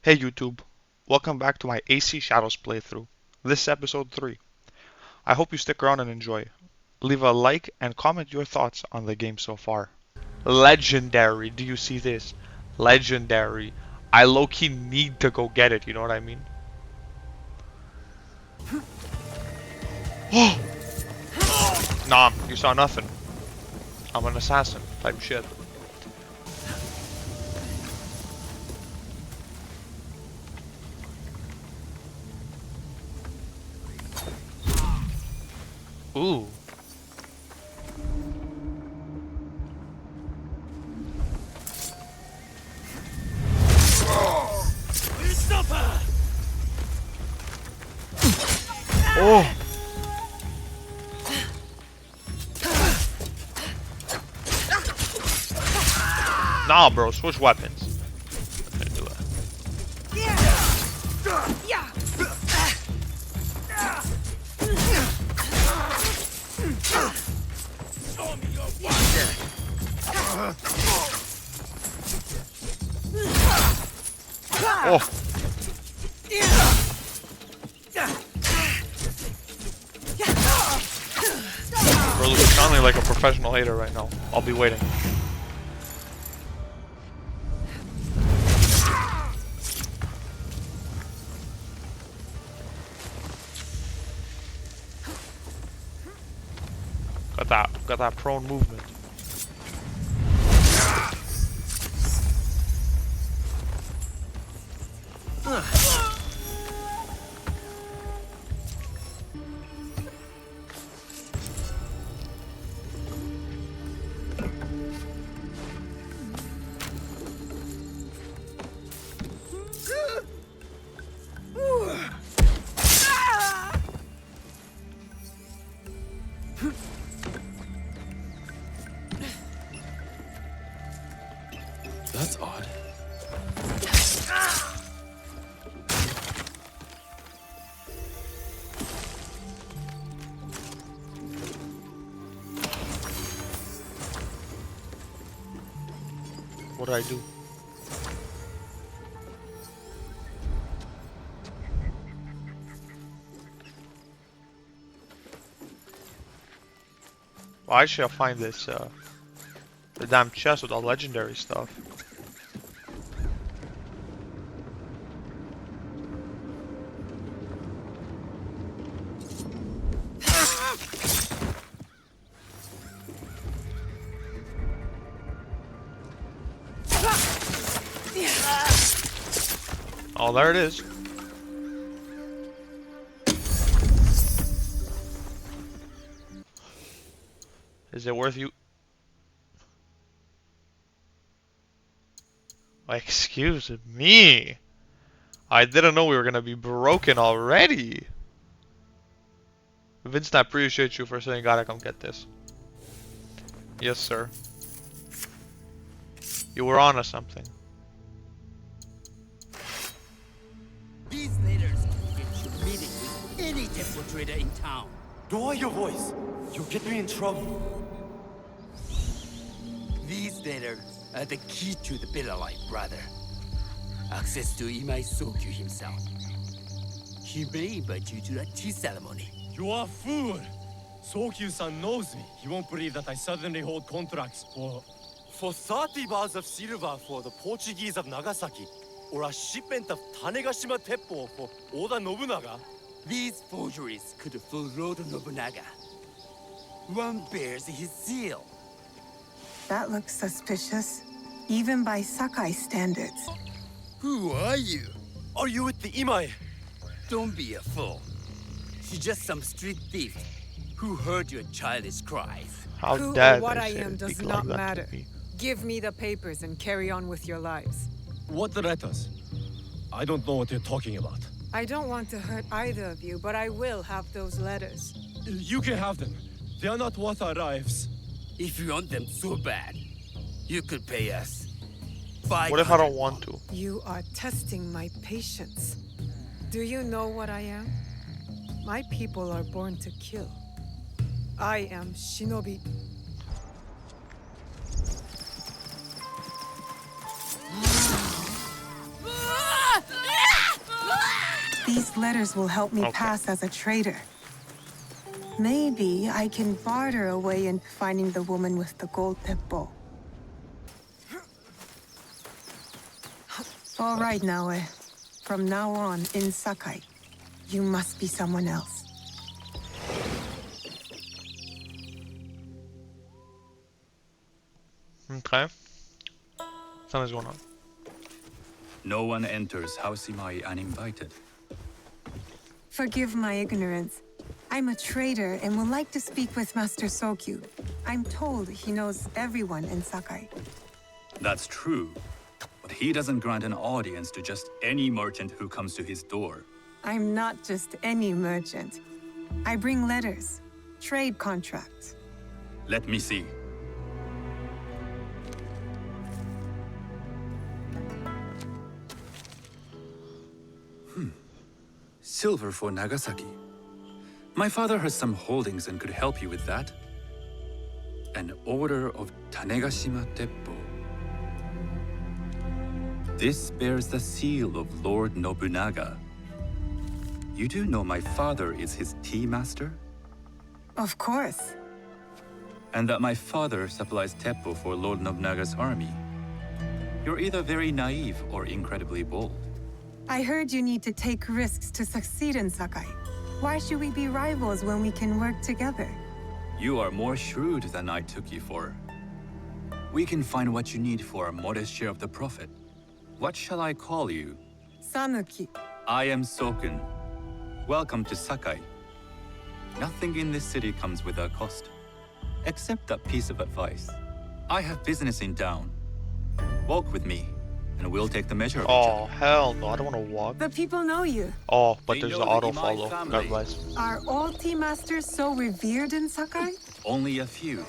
Hey YouTube, welcome back to my AC Shadows playthrough. This is episode 3. I hope you stick around and enjoy. Leave a like and comment your thoughts on the game so far. Legendary, do you see this? Legendary. I low-key need to go get it, you know what I mean? Nah, you saw nothing. I'm an assassin type shit. Ooh. Oh. Nah, bro, switch weapons. Can't do that. Oh. Bro, you're sounding like a professional hater right now. I'll be waiting. Got that prone movement. That's odd. What did I do? Well, actually, I'll find this, the damn chest with all legendary stuff. Oh, there it is. Is it worth you? Excuse me. I didn't know we were gonna be broken already. Vincent, I appreciate you for saying, gotta come get this. Yes, sir. You were on to something. These letters can get you meeting with any temple trader in town. Lower your voice. You'll get me in trouble. These letters are the key to the better life, brother. Access to Imai Sokyu himself. He may invite you to a tea ceremony. You are a fool! Sokyu-san knows me. He won't believe that I suddenly hold contracts for 30 bars of silver for the Portuguese of Nagasaki, or a shipment of Tanegashima Teppo for Oda Nobunaga. These forgeries could fool Lord Nobunaga. One bears his seal. That looks suspicious, even by Sakai standards. Who are you? Are you with the Imai? Don't be a fool. She's just some street thief who heard your childish cries. How Who dare or what they I say am does people not like that to matter. me? Give me the papers and carry on with your lives. what letters? I don't know what you're talking about. I don't want to hurt either of you, but I will have those letters. You can have them. They are not worth our lives. If you want them so bad, you could pay us. What if I don't want to? You are testing my patience. Do you know what I am? My people are born to kill. I am Shinobi. These letters will help me Okay. pass as a trader. Maybe I can barter a way into finding the woman with the gold teppo. All right, Naoe. From now on, in Sakai, you must be someone else. Okay. Something's going on. No one enters House Imai uninvited. Forgive my ignorance. I'm a trader and would like to speak with Master Sokyu. I'm told he knows everyone in Sakai. That's true, but he doesn't grant an audience to just any merchant who comes to his door. I'm not just any merchant. I bring letters, trade contracts. Let me see. Silver for Nagasaki. My father has some holdings and could help you with that. An order of Tanegashima Teppo. This bears the seal of Lord Nobunaga. You do know my father is his tea master? Of course. And that my father supplies Teppo for Lord Nobunaga's army. You're either very naive or incredibly bold. I heard you need to take risks to succeed in Sakai. Why should we be rivals when we can work together? You are more shrewd than I took you for. We can find what you need for a modest share of the profit. What shall I call you? Sanuki. I am Sokun. Welcome to Sakai. Nothing in this city comes without cost. Except that piece of advice. I have business in town. Walk with me, and we'll take the measure of each Oh, other. hell no. I don't want to walk. The people know you. Oh, but They there's know the the auto Imai follow. family. Otherwise. Are all tea masters so revered in Sakai? Only a few.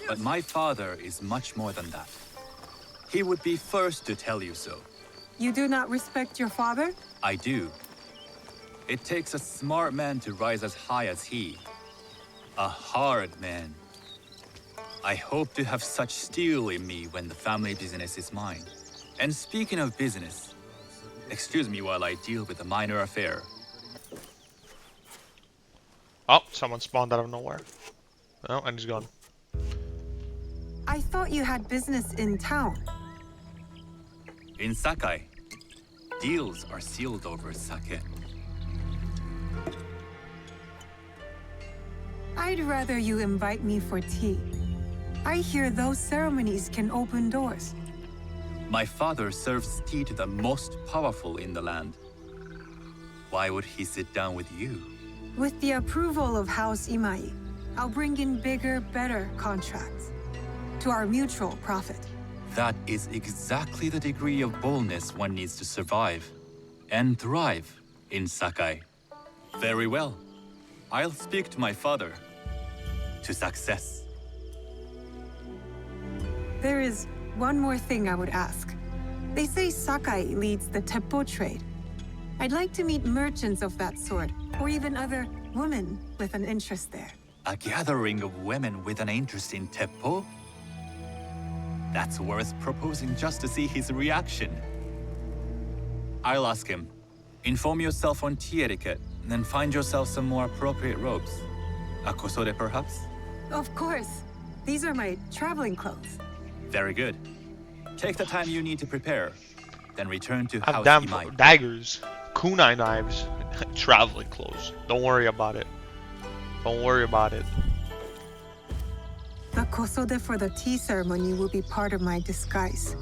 But my father is much more than that. He would be first to tell you so. You do not respect your father? I do. It takes a smart man to rise as high as he. A hard man. I hope to have such steel in me when the family business is mine. And speaking of business, excuse me while I deal with a minor affair. Oh, someone spawned out of nowhere. Oh, and he's gone. I thought you had business in town. In Sakai, deals are sealed over sake. I'd rather you invite me for tea. I hear those ceremonies can open doors. My father serves tea to the most powerful in the land. Why would he sit down with you? With the approval of House Imai, I'll bring in bigger, better contracts. To our mutual profit. That is exactly the degree of boldness one needs to survive and thrive in Sakai. Very well. I'll speak to my father. To success. There is one more thing I would ask. They say Sakai leads the teppo trade. I'd like to meet merchants of that sort, or even other women with an interest there. A gathering of women with an interest in Teppo? That's worth proposing just to see his reaction. I'll ask him. Inform yourself on tea etiquette, and then find yourself some more appropriate robes. A kosode, perhaps? Of course. These are my traveling clothes. Very good. Take the time you need to prepare, then return to I have House damn Imai. daggers, kunai knives, traveling clothes. Don't worry about it. Don't worry about it. The kosode for the tea ceremony will be part of my disguise.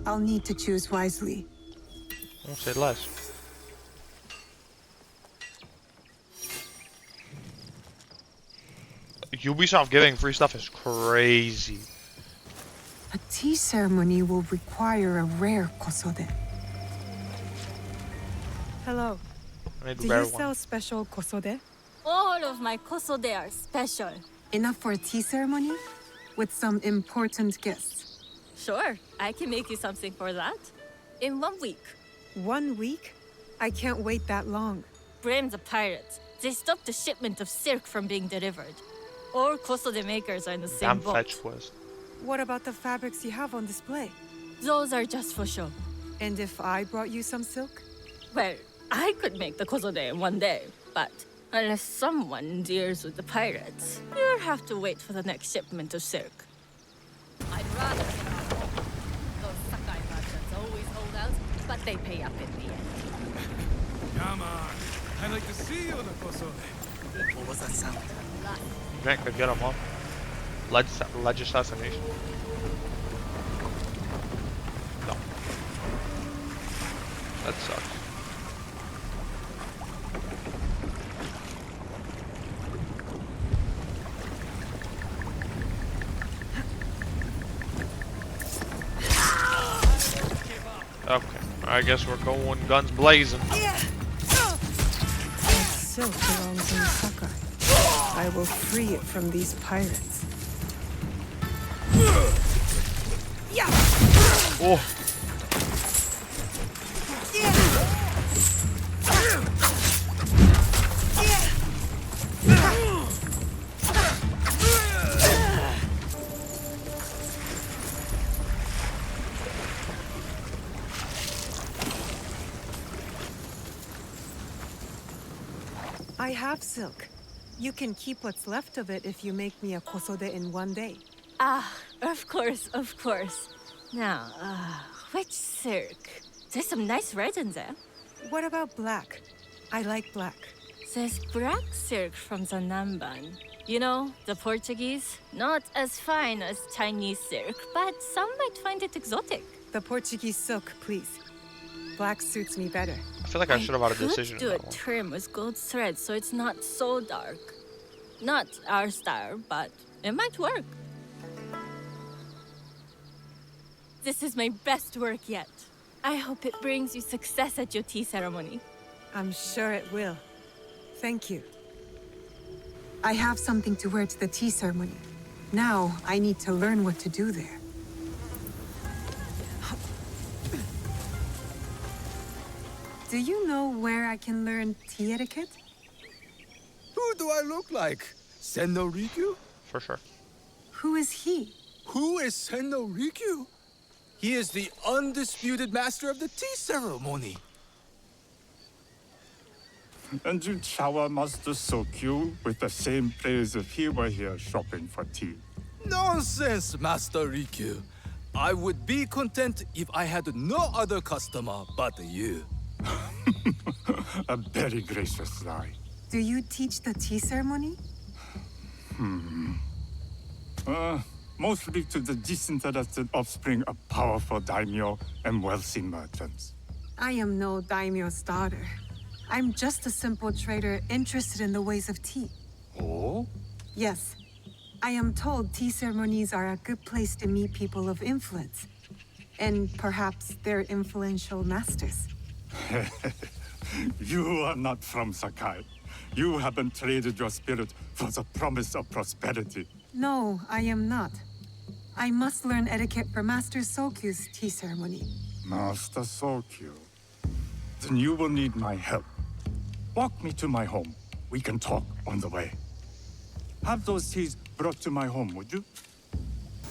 I'll need to choose wisely. Don't say less. Ubisoft giving free stuff is crazy. A tea ceremony will require a rare kosode. Hello. I need Do to bear you one. sell special kosode? All of my kosode are special. Enough for a tea ceremony? With some important guests. Sure, I can make you something for that. In 1 week. 1 week? I can't wait that long. Blame the pirates. They stopped the shipment of silk from being delivered. All kosode makers are in the same Damn boat. fetch quest. What about the fabrics you have on display? Those are just for show. And if I brought you some silk? Well, I could make the Kozode in one day, but unless someone deals with the pirates, you'll have to wait for the next shipment of silk. I'd rather get on home. Those Sakai merchants always hold out, but they pay up in the end. Come on. I'd like to see you on the Kosode. What was that sound? Grant could get him up. Ledge assassination. No. That sucks. Okay, I guess we're going guns blazing. Silk belongs in Sakai. I will free it from these pirates. Oh. I have silk. You can keep what's left of it if you make me a kosode in one day. Ah, of course, of course. Now, which silk? There's some nice red in there. What about black? I like black. There's black silk from the Namban. You know, the Portuguese. Not as fine as Chinese silk, but some might find it exotic. The Portuguese silk, please. Black suits me better. I feel like I should have had a decision. I could do a trim with gold thread so it's not so dark. Not our style, but it might work. This is my best work yet. I hope it brings you success at your tea ceremony. I'm sure it will. Thank you. I have something to wear to the tea ceremony. Now, I need to learn what to do there. Do you know where I can learn tea etiquette? Who do I look like? Senno Rikyu? For sure. Who is he? Who is Senno Rikyu? He is the undisputed master of the tea ceremony. And you shower Master Sokyu with the same praise if he were here shopping for tea. Nonsense, Master Rikyu. I would be content if I had no other customer but you. A very gracious lie. Do you teach the tea ceremony? Mostly to the disinterested offspring of powerful daimyo and wealthy merchants. I am no daimyo's daughter. I'm just a simple trader interested in the ways of tea. Oh? Yes. I am told tea ceremonies are a good place to meet people of influence. And perhaps their influential masters. You are not from Sakai. You haven't traded your spirit for the promise of prosperity. No, I am not. I must learn etiquette for Master Sokyu's tea ceremony. Master Sokyu. Then you will need my help. Walk me to my home. We can talk on the way. Have those teas brought to my home, would you?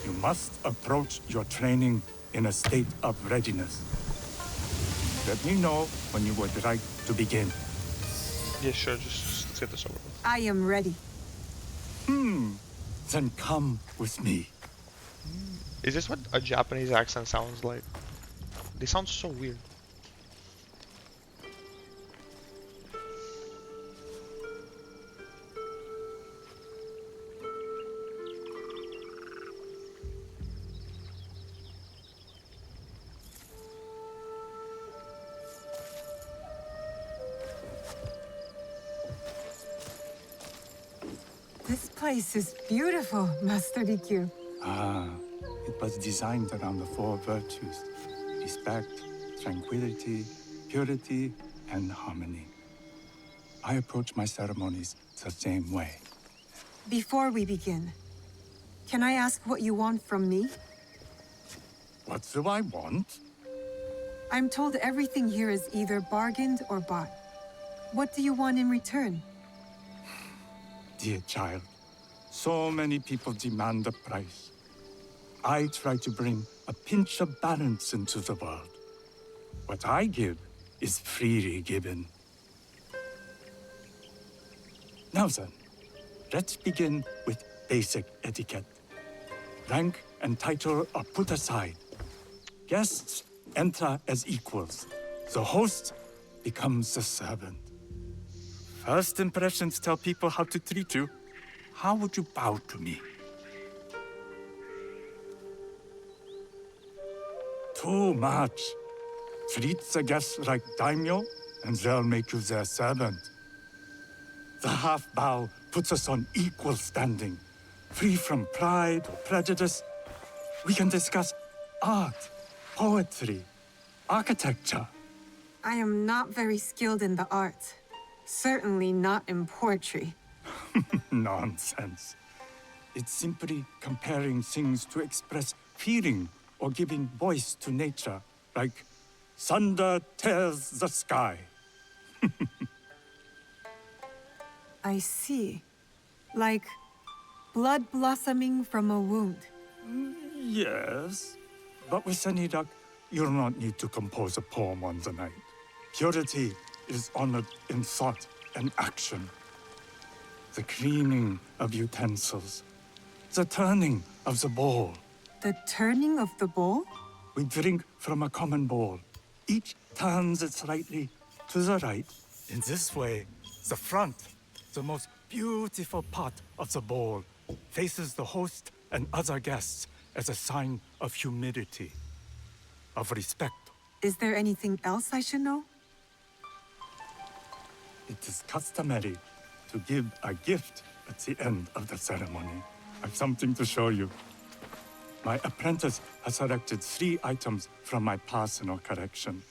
You must approach your training in a state of readiness. Let me know when you would like to begin. Yeah, sure. Just let's get this over with. I am ready. Then come with me. Is this what a Japanese accent sounds like? They sound so weird. This place is beautiful, Master Rikyu. It was designed around the four virtues: respect, tranquility, purity, and harmony. I approach my ceremonies the same way. Before we begin, can I ask what you want from me? What do I want? I'm told everything here is either bargained or bought. What do you want in return? Dear child, so many people demand a price. I try to bring a pinch of balance into the world. What I give is freely given. Now then, let's begin with basic etiquette. Rank and title are put aside. Guests enter as equals. The host becomes the servant. First impressions tell people how to treat you. How would you bow to me? Too much. Treat the guests like daimyo, and they'll make you their servant. The half bow puts us on equal standing, free from pride or prejudice. We can discuss art, poetry, architecture. I am not very skilled in the arts. Certainly not in poetry. Nonsense. It's simply comparing things to express feeling or giving voice to nature, like thunder tears the sky. I see. Like blood blossoming from a wound. Yes, but with any luck, you'll not need to compose a poem on the night. Purity is honored in thought and action. The cleaning of utensils, the turning of the bowl. The turning of the bowl? We drink from a common bowl. Each turns it slightly to the right. In this way, the front, the most beautiful part of the bowl, faces the host and other guests as a sign of humility, of respect. Is there anything else I should know? It is customary to give a gift at the end of the ceremony. I've something to show you. My apprentice has selected 3 items from my personal collection.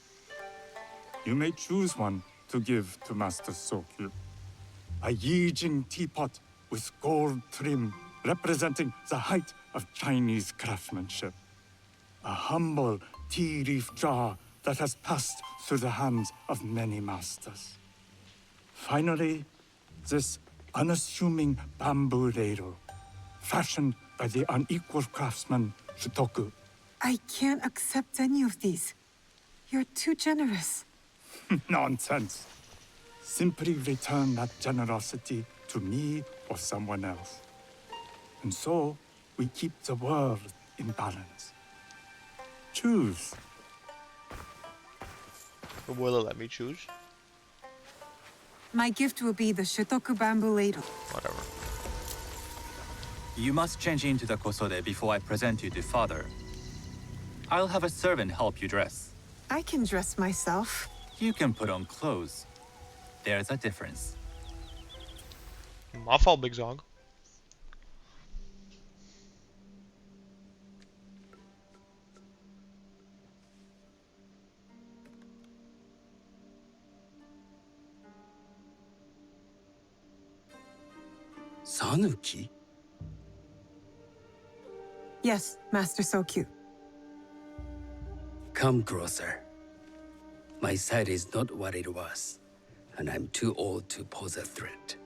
You may choose one to give to Master Sokyu. A Yijing teapot with gold trim representing the height of Chinese craftsmanship. A humble tea leaf jar that has passed through the hands of many masters. Finally, this unassuming bamboo ladle, fashioned by the unequal craftsman Shutoku. I can't accept any of these. You're too generous. Nonsense. Simply return that generosity to me or someone else. And so, we keep the world in balance. Choose. Will it let me choose? My gift will be the Shitoku bamboo ladle. Whatever. You must change into the kosode before I present you to father. I'll have a servant help you dress. I can dress myself. You can put on clothes. There's a difference. My fault, Big Zog. Sanuki? Yes, Master Sokyu. Come closer. My sight is not what it was, and I'm too old to pose a threat.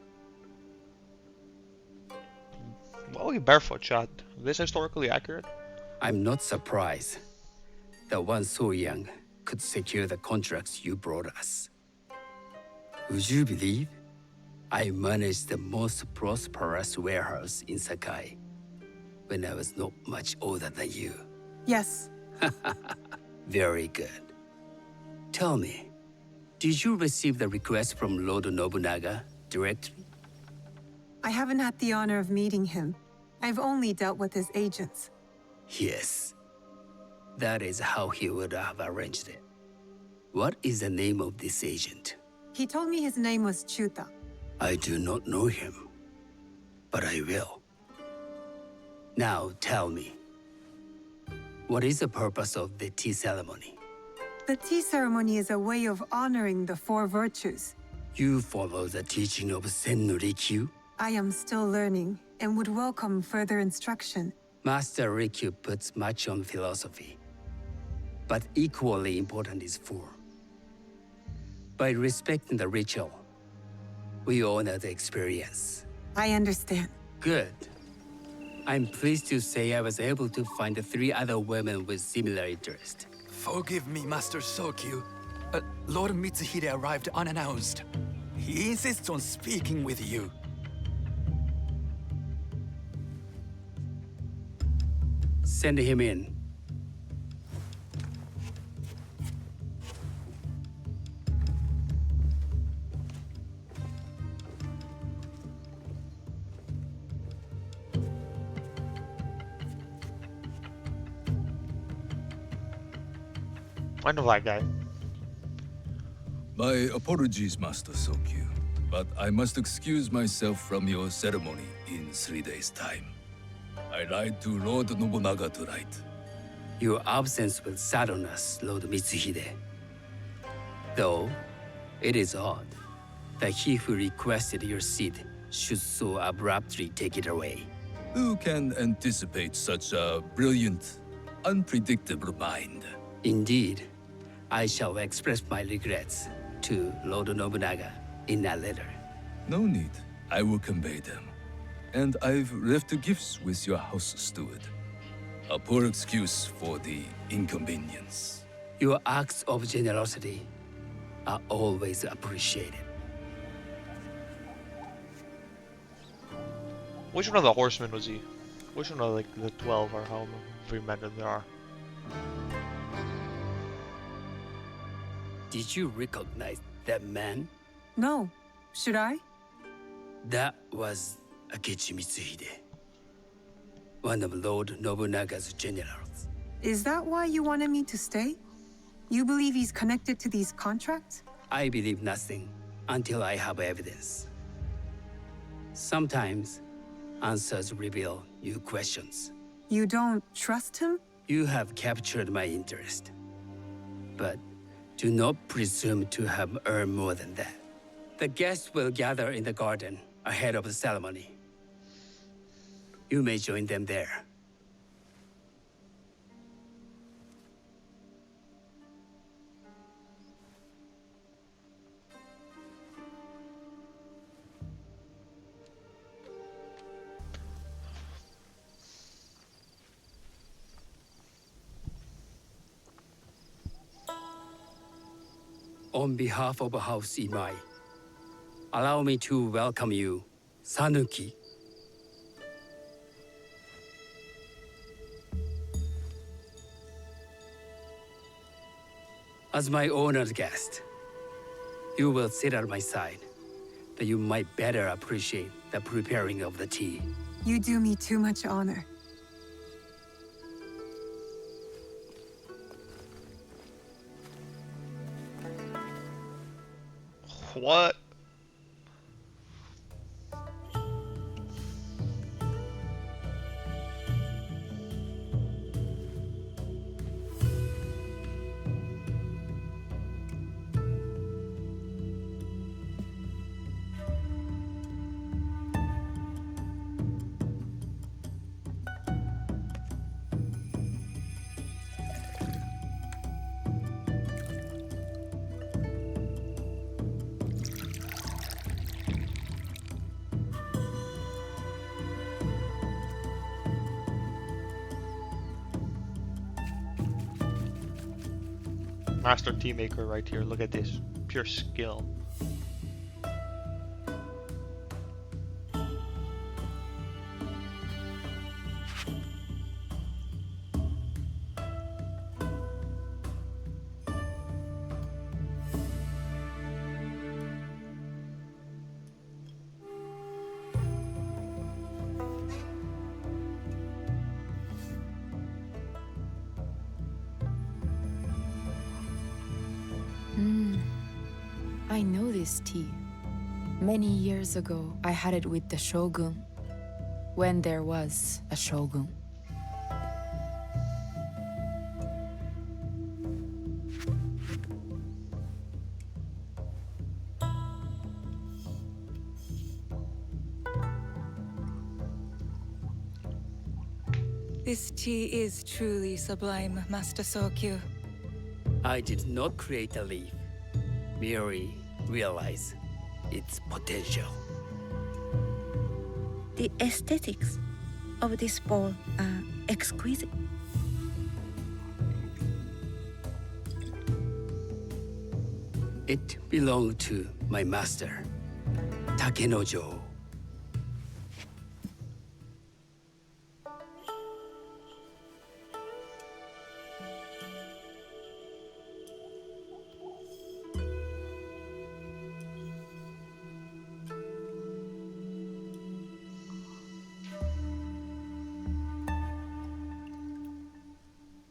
Why are we barefoot, Chad? Is this historically accurate? I'm not surprised that one so young could secure the contracts you brought us. Would you believe I managed the most prosperous warehouse in Sakai when I was not much older than you? Yes. Very good. Tell me, did you receive the request from Lord Nobunaga directly? I haven't had the honor of meeting him. I've only dealt with his agents. Yes. That is how he would have arranged it. What is the name of this agent? He told me his name was Chuta. I do not know him, but I will. Now tell me, what is the purpose of the tea ceremony? The tea ceremony is a way of honoring the 4 virtues. You follow the teaching of Sen no Rikyu? I am still learning and would welcome further instruction. Master Rikyu puts much on philosophy, but equally important is form. By respecting the ritual, we honor the experience. I understand. Good. I'm pleased to say I was able to find 3 other women with similar interest. Forgive me, Master Sokyu. Lord Mitsuhide arrived unannounced. He insists on speaking with you. Send him in. I know that guy. My apologies, Master Sokyu, but I must excuse myself from your ceremony in 3 days' time. I lied to Lord Nobunaga tonight. Your absence will sadden us, Lord Mitsuhide. Though, it is odd that he who requested your seat should so abruptly take it away. Who can anticipate such a brilliant, unpredictable mind? Indeed, I shall express my regrets to Lord Nobunaga in a letter. No need. I will convey them. And I've left the gifts with your house steward. A poor excuse for the inconvenience. Your acts of generosity are always appreciated. Which one of the horsemen was he? Which one of like the 12 or how many men there are? Did you recognize that man? No. Should I? That was Akechi Mitsuhide, one of Lord Nobunaga's generals. Is that why you wanted me to stay? You believe he's connected to these contracts? I believe nothing until I have evidence. Sometimes, answers reveal new questions. You don't trust him? You have captured my interest. But do not presume to have earned more than that. The guests will gather in the garden ahead of the ceremony. You may join them there. On behalf of House Imai, allow me to welcome you, Sanuki. As my honored guest, you will sit at my side, that you might better appreciate the preparing of the tea. You do me too much honor. What? Master tea maker right here. Look at this. Pure skill. I know this tea. Many years ago, I had it with the shogun, when there was a shogun. This tea is truly sublime, Master Sokyu. I did not create a leaf, merely realize its potential. The aesthetics of this bowl are exquisite. It belonged to my master, Takenojo.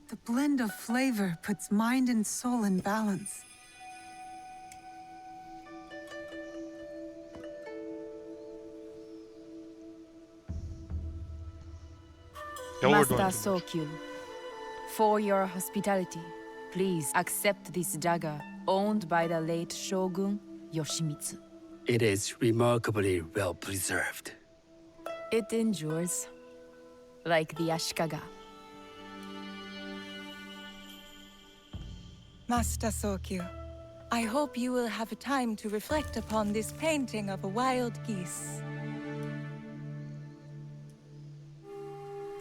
The blend of flavor puts mind and soul in balance. Yeah, we're Master doing Sokyu, for your hospitality, please accept this dagger owned by the late Shogun Yoshimitsu. It is remarkably well preserved. It endures, like the Ashikaga. Master Sokyu, I hope you will have time to reflect upon this painting of a wild geese.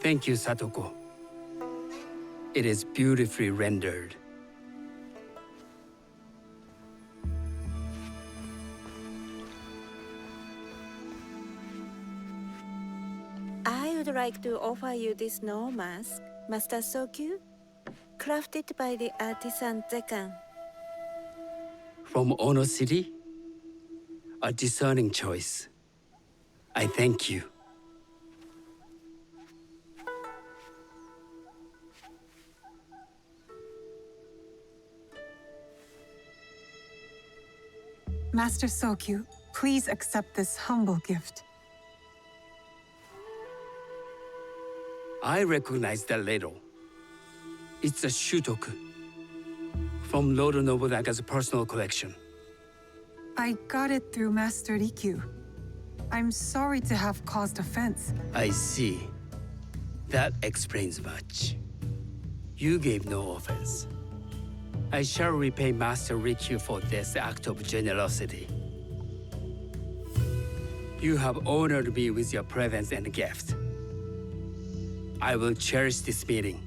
Thank you, Satoko. It is beautifully rendered. I would like to offer you this snow mask, Master Sokyu, crafted by the artisan Zekan. From Ono City? A discerning choice. I thank you. Master Sokyu, please accept this humble gift. I recognize that ladle. It's a shutoku from Lord Nobunaga's personal collection. I got it through Master Rikyu. I'm sorry to have caused offense. I see. That explains much. You gave no offense. I shall repay Master Rikyu for this act of generosity. You have honored me with your presence and gift. I will cherish this meeting.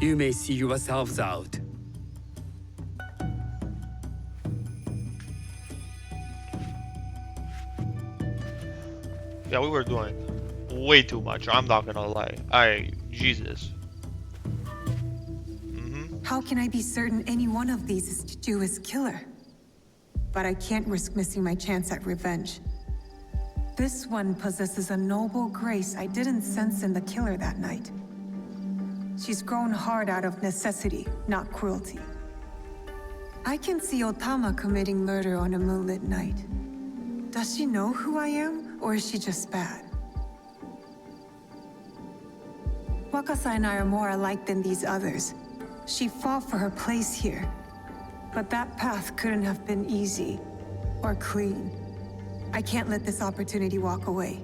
You may see yourselves out. Yeah, we were doing way too much. I'm not gonna lie. Jesus. How can I be certain any one of these is to do his killer? But I can't risk missing my chance at revenge. This one possesses a noble grace I didn't sense in the killer that night. She's grown hard out of necessity, not cruelty. I can see Otama committing murder on a moonlit night. Does she know who I am, or is she just bad? Wakasa and I are more alike than these others. She fought for her place here. But that path couldn't have been easy or clean. I can't let this opportunity walk away.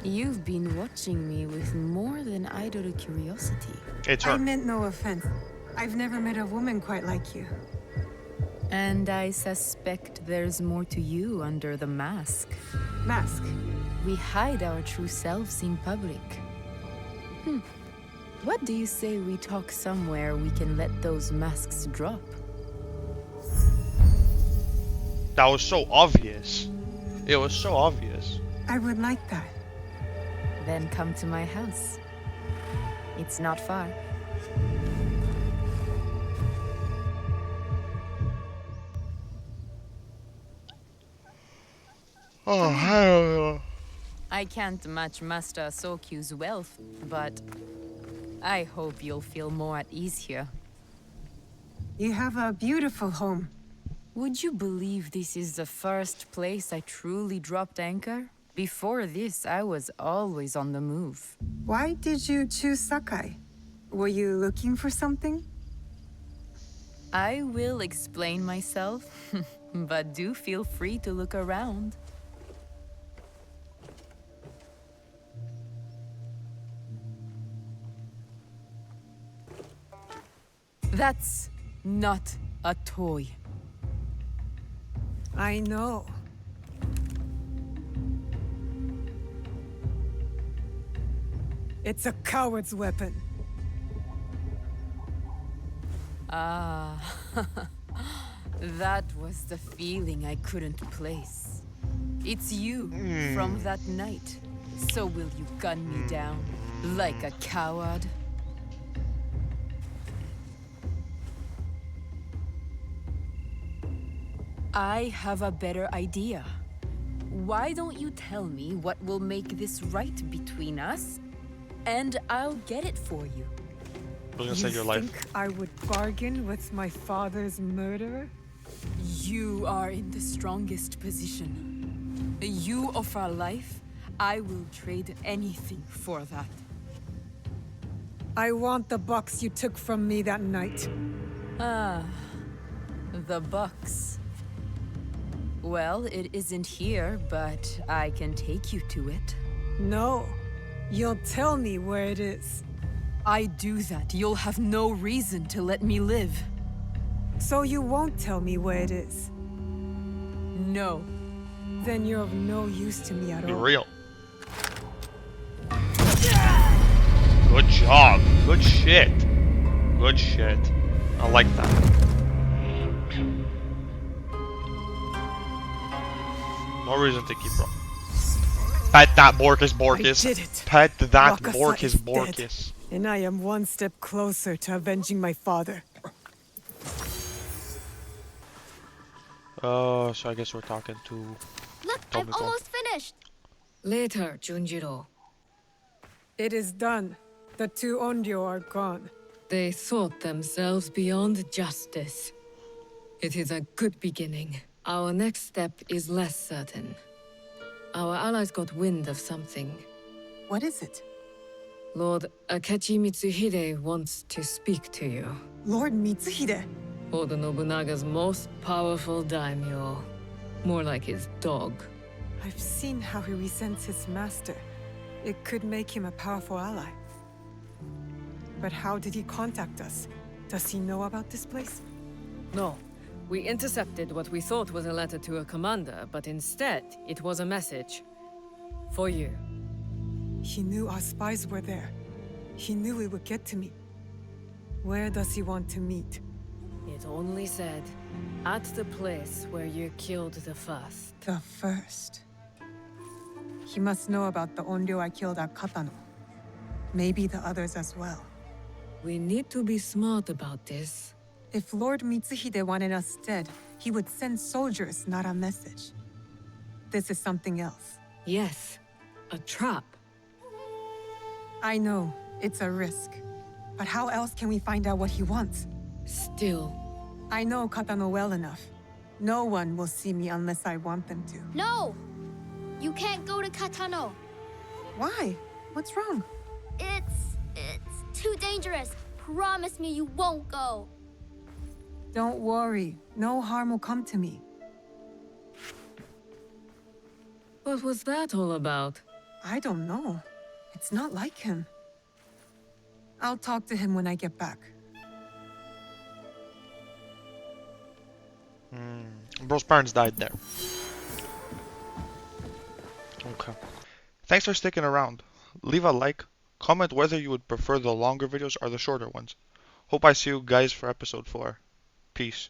You've been watching me with more than idle curiosity. It's her. I meant no offense. I've never met a woman quite like you. And I suspect there's more to you under the mask. Mask? We hide our true selves in public. What do you say we talk somewhere we can let those masks drop? That was so obvious. It was so obvious. I would like that. Then come to my house. It's not far. Oh, I don't know. I can't match Master Sokyu's wealth, but I hope you'll feel more at ease here. You have a beautiful home. Would you believe this is the first place I truly dropped anchor? Before this, I was always on the move. Why did you choose Sakai? Were you looking for something? I will explain myself, but do feel free to look around. That's not a toy. I know. It's a coward's weapon. Ah, that was the feeling I couldn't place. It's you from that night. So will you gun me down like a coward? I have a better idea. Why don't you tell me what will make this right between us, and I'll get it for you. I was gonna say your life. You think I would bargain with my father's murderer? You are in the strongest position. You offer life, I will trade anything for that. I want the box you took from me that night. Ah, the box. Well, it isn't here, but I can take you to it. No, you'll tell me where it is. I do that, you'll have no reason to let me live. So you won't tell me where it is? No. Then you're of no use to me at Be all. real. Good job. Good shit. Good shit. I like that. No reason to keep rolling. Pet that Borkus Borkus. I did it. Pet that Wakasa Borkus is Borkus. dead, and I am one step closer to avenging my father. So I guess we're talking to... Look, I'm almost finished. Later, Junjiro. It is done. The two Onryo are gone. They thought themselves beyond justice. It is a good beginning. Our next step is less certain. Our allies got wind of something. What is it? Lord Akechi Mitsuhide wants to speak to you. Lord Mitsuhide? Oda Nobunaga's most powerful daimyo. More like his dog. I've seen how he resents his master. It could make him a powerful ally. But how did he contact us? Does he know about this place? No. We intercepted what we thought was a letter to a commander, but instead, it was a message. For you. He knew our spies were there. He knew we would get to me. Where does he want to meet? It only said, at the place where you killed the first. The first? He must know about the Onryo I killed at Katano. Maybe the others as well. We need to be smart about this. If Lord Mitsuhide wanted us dead, he would send soldiers, not a message. This is something else. Yes, a trap. I know, it's a risk. But how else can we find out what he wants? Still. I know Katano well enough. No one will see me unless I want them to. No! You can't go to Katano. Why? What's wrong? It's too dangerous. Promise me you won't go. Don't worry. No harm will come to me. What was that all about? I don't know. It's not like him. I'll talk to him when I get back. Bro's parents died there. Okay. Thanks for sticking around. Leave a like, comment whether you would prefer the longer videos or the shorter ones. Hope I see you guys for episode 4. Peace.